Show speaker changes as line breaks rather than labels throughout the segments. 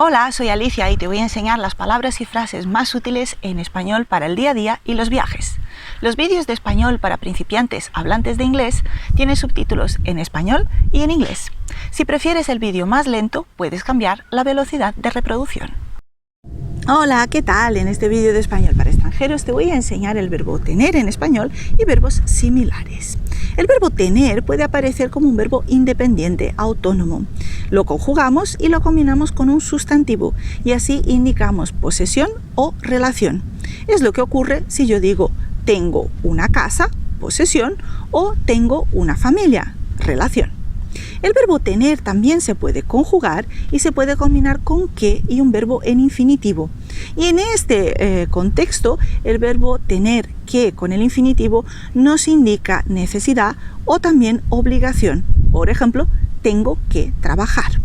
Hola, soy Alicia y te voy a enseñar las palabras y frases más útiles en español para el día a día y los viajes. Los vídeos de español para principiantes hablantes de inglés tienen subtítulos en español y en inglés. Si prefieres el vídeo más lento, puedes cambiar la velocidad de reproducción. Hola, ¿qué tal? En este vídeo de español para extranjeros te voy a enseñar el verbo tener en español y verbos similares. El verbo tener puede aparecer como un verbo independiente, autónomo. Lo conjugamos y lo combinamos con un sustantivo y así indicamos posesión o relación. Es lo que ocurre si yo digo tengo una casa, posesión, o tengo una familia, relación. El verbo tener también se puede conjugar y se puede combinar con que y un verbo en infinitivo. Y en este contexto, el verbo tener que con el infinitivo nos indica necesidad o también obligación. Por ejemplo, tengo que trabajar.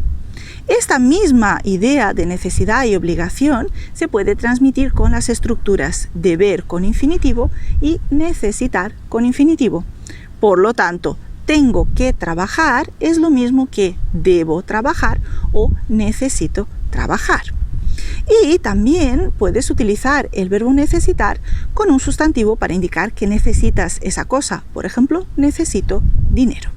Esta misma idea de necesidad y obligación se puede transmitir con las estructuras deber con infinitivo y necesitar con infinitivo. Por lo tanto, tengo que trabajar es lo mismo que debo trabajar o necesito trabajar. Y también puedes utilizar el verbo necesitar con un sustantivo para indicar que necesitas esa cosa. Por ejemplo, necesito dinero.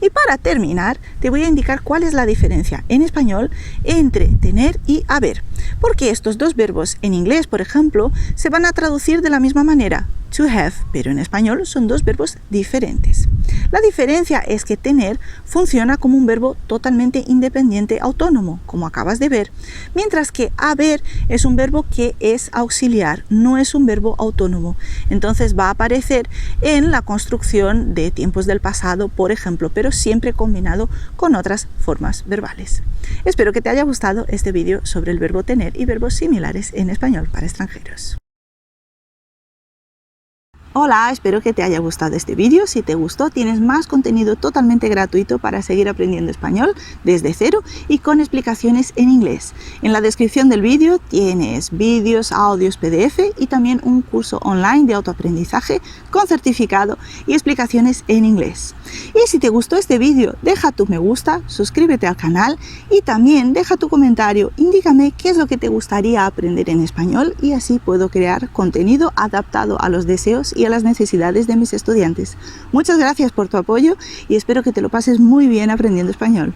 Y para terminar, te voy a indicar cuál es la diferencia en español entre tener y haber. Porque estos dos verbos en inglés, por ejemplo, se van a traducir de la misma manera, to have, pero en español son dos verbos diferentes. La diferencia es que tener funciona como un verbo totalmente independiente, autónomo, como acabas de ver, mientras que haber es un verbo que es auxiliar, no es un verbo autónomo. Entonces va a aparecer en la construcción de tiempos del pasado, por ejemplo, pero siempre combinado con otras formas verbales. Espero que te haya gustado este vídeo sobre el verbo tener y verbos similares en español para extranjeros. Hola, espero que te haya gustado este vídeo. Si te gustó, tienes más contenido totalmente gratuito para seguir aprendiendo español desde cero y con explicaciones en inglés. En la descripción del vídeo tienes vídeos, audios, PDF y también un curso online de autoaprendizaje con certificado y explicaciones en inglés. Y si te gustó este vídeo, deja tu me gusta, suscríbete al canal y también deja tu comentario. Indícame qué es lo que te gustaría aprender en español y así puedo crear contenido adaptado a los deseos y a las necesidades de mis estudiantes. Muchas gracias por tu apoyo y espero que te lo pases muy bien aprendiendo español.